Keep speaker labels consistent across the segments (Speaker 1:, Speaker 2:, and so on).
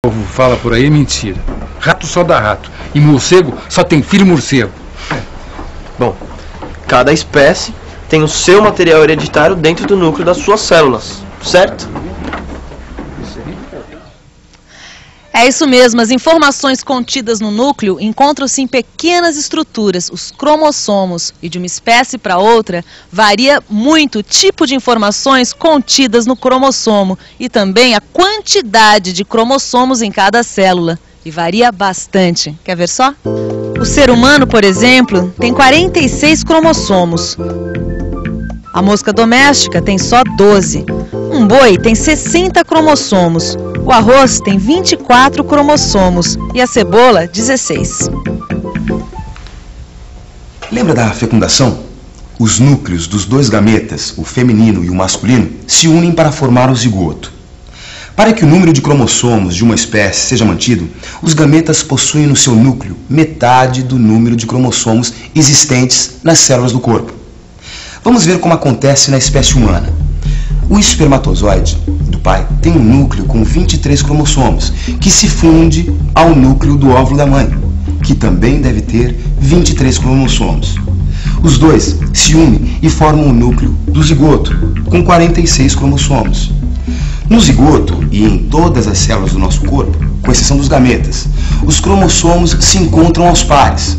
Speaker 1: O povo fala por aí é mentira. Rato só dá rato. E morcego só tem filho morcego.
Speaker 2: Bom, cada espécie tem o seu material hereditário dentro do núcleo das suas células, certo?
Speaker 3: É isso mesmo, as informações contidas no núcleo encontram-se em pequenas estruturas, os cromossomos, e de uma espécie para outra varia muito o tipo de informações contidas no cromossomo e também a quantidade de cromossomos em cada célula, e varia bastante. Quer ver só? O ser humano, por exemplo, tem 46 cromossomos. A mosca doméstica tem só 12. Um boi tem 60 cromossomos. O arroz tem 24 cromossomos e a cebola, 16.
Speaker 4: Lembra da fecundação? Os núcleos dos dois gametas, o feminino e o masculino, se unem para formar o zigoto. Para que o número de cromossomos de uma espécie seja mantido, os gametas possuem no seu núcleo metade do número de cromossomos existentes nas células do corpo. Vamos ver como acontece na espécie humana. O espermatozoide do pai tem um núcleo com 23 cromossomos, que se funde ao núcleo do óvulo da mãe, que também deve ter 23 cromossomos. Os dois se unem e formam o núcleo do zigoto, com 46 cromossomos. No zigoto e em todas as células do nosso corpo, com exceção dos gametas, os cromossomos se encontram aos pares.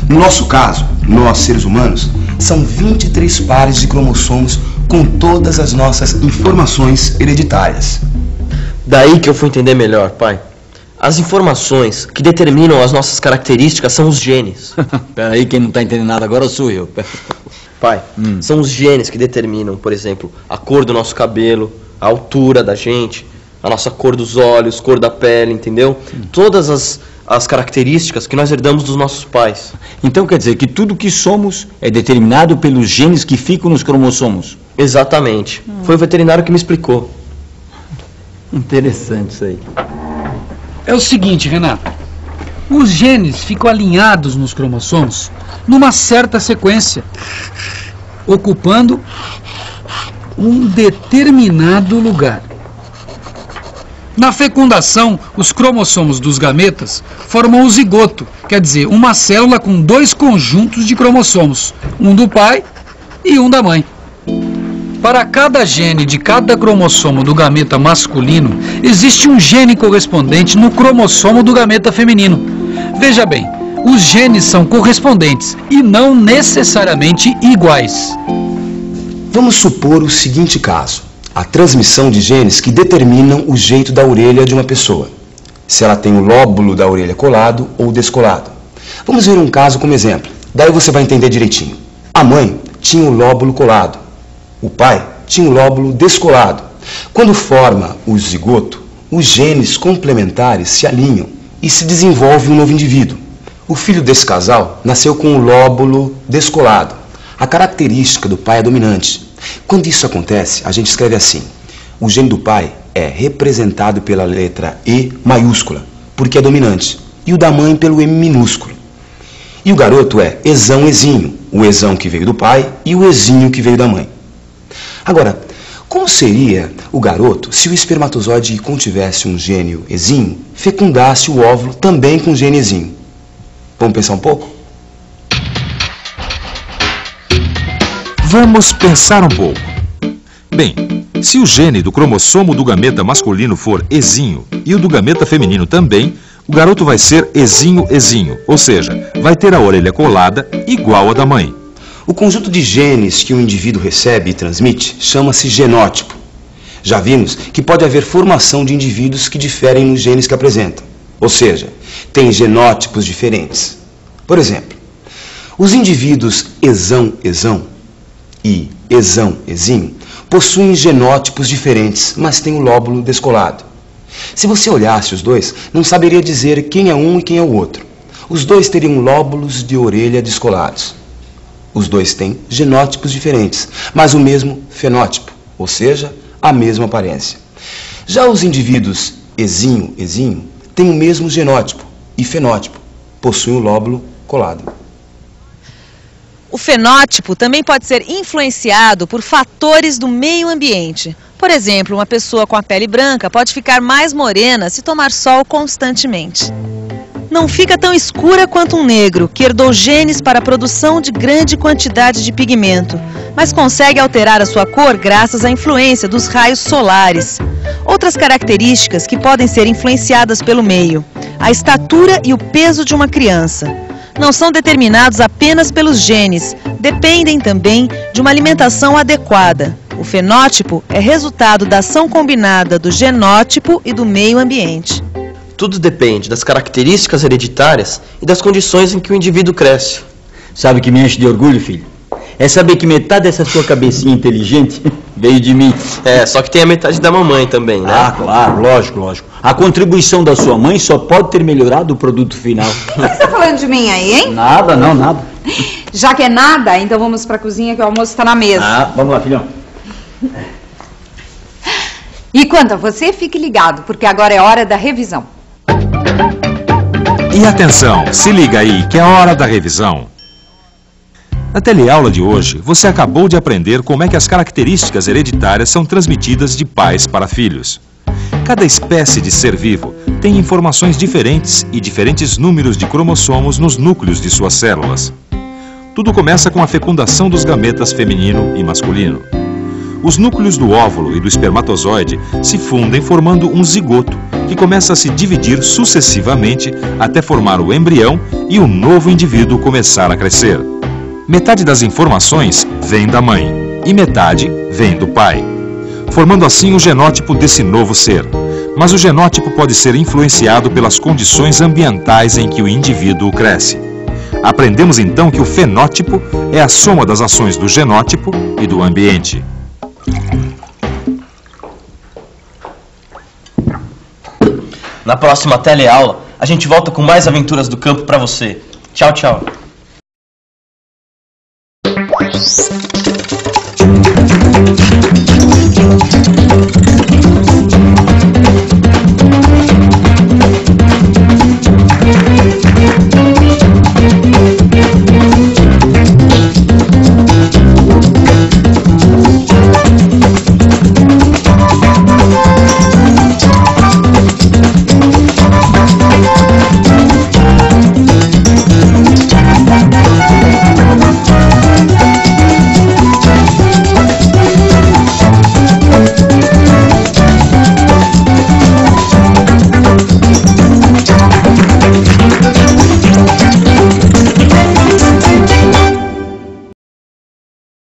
Speaker 4: No nosso caso, nós seres humanos, são 23 pares de cromossomos com todas as nossas informações hereditárias.
Speaker 2: Daí que eu fui entender melhor, pai. As informações que determinam as nossas características são os genes.
Speaker 5: Peraí, quem não está entendendo nada agora sou eu.
Speaker 2: Pai, são os genes que determinam, por exemplo, a cor do nosso cabelo, a altura da gente, a nossa cor dos olhos, cor da pele, entendeu? Todas as características que nós herdamos dos nossos pais.
Speaker 5: Então quer dizer que tudo que somos é determinado pelos genes que ficam nos cromossomos?
Speaker 2: Exatamente. Foi o veterinário que me explicou.
Speaker 5: Interessante isso aí.
Speaker 1: É o seguinte, Renato. Os genes ficam alinhados nos cromossomos numa certa sequência, ocupando um determinado lugar. Na fecundação, os cromossomos dos gametas formam o zigoto, quer dizer, uma célula com dois conjuntos de cromossomos, um do pai e um da mãe. Para cada gene de cada cromossomo do gameta masculino, existe um gene correspondente no cromossomo do gameta feminino. Veja bem, os genes são correspondentes e não necessariamente iguais.
Speaker 4: Vamos supor o seguinte caso: a transmissão de genes que determinam o jeito da orelha de uma pessoa, se ela tem o lóbulo da orelha colado ou descolado. Vamos ver um caso como exemplo, daí você vai entender direitinho. A mãe tinha o lóbulo colado, o pai tinha o lóbulo descolado. Quando forma o zigoto, os genes complementares se alinham e se desenvolve um novo indivíduo. O filho desse casal nasceu com o lóbulo descolado. A característica do pai é dominante. Quando isso acontece, a gente escreve assim: o gene do pai é representado pela letra E maiúscula, porque é dominante, e o da mãe pelo M minúsculo. E o garoto é ezão-ezinho, o ezão que veio do pai e o ezinho que veio da mãe. Agora, como seria o garoto se o espermatozoide que contivesse um gene ezinho fecundasse o óvulo também com gene ezinho? Vamos pensar um pouco?
Speaker 6: Vamos pensar um pouco. Bem, se o gene do cromossomo do gameta masculino for ezinho e o do gameta feminino também, o garoto vai ser ezinho-ezinho, ou seja, vai ter a orelha colada igual a da mãe.
Speaker 4: O conjunto de genes que um indivíduo recebe e transmite chama-se genótipo. Já vimos que pode haver formação de indivíduos que diferem nos genes que apresentam, ou seja, têm genótipos diferentes. Por exemplo, os indivíduos ezão-ezão e ezão-ezinho possuem genótipos diferentes, mas têm o lóbulo descolado. Se você olhasse os dois, não saberia dizer quem é um e quem é o outro. Os dois teriam lóbulos de orelha descolados. Os dois têm genótipos diferentes, mas o mesmo fenótipo, ou seja, a mesma aparência. Já os indivíduos ezinho-ezinho têm o mesmo genótipo e fenótipo, possuem o lóbulo colado.
Speaker 3: O fenótipo também pode ser influenciado por fatores do meio ambiente. Por exemplo, uma pessoa com a pele branca pode ficar mais morena se tomar sol constantemente. Não fica tão escura quanto um negro, que herdou genes para a produção de grande quantidade de pigmento, mas consegue alterar a sua cor graças à influência dos raios solares. Outras características que podem ser influenciadas pelo meio: a estatura e o peso de uma criança. Não são determinados apenas pelos genes, dependem também de uma alimentação adequada. O fenótipo é resultado da ação combinada do genótipo e do meio ambiente.
Speaker 2: Tudo depende das características hereditárias e das condições em que o indivíduo cresce.
Speaker 5: Sabe o que me enche de orgulho, filho? É saber que metade dessa sua cabecinha inteligente veio de mim.
Speaker 2: É, só que tem a metade da mamãe também, né?
Speaker 5: Ah, claro, lógico. A contribuição da sua mãe só pode ter melhorado o produto final.
Speaker 7: Você tá falando de mim aí, hein?
Speaker 5: Nada, não, nada.
Speaker 7: Já que é nada, então vamos pra cozinha que o almoço tá na mesa.
Speaker 5: Ah, vamos lá, filhão.
Speaker 7: E quanto a você, fique ligado, porque agora é hora da revisão.
Speaker 6: E atenção, se liga aí que é hora da revisão. Na teleaula de hoje, você acabou de aprender como é que as características hereditárias são transmitidas de pais para filhos. Cada espécie de ser vivo tem informações diferentes e diferentes números de cromossomos nos núcleos de suas células. Tudo começa com a fecundação dos gametas feminino e masculino. Os núcleos do óvulo e do espermatozoide se fundem formando um zigoto, que começa a se dividir sucessivamente até formar o embrião e o novo indivíduo começar a crescer. Metade das informações vem da mãe e metade vem do pai, formando assim o genótipo desse novo ser. Mas o genótipo pode ser influenciado pelas condições ambientais em que o indivíduo cresce. Aprendemos então que o fenótipo é a soma das ações do genótipo e do ambiente.
Speaker 2: Na próxima teleaula, a gente volta com mais aventuras do campo pra você. Tchau, tchau.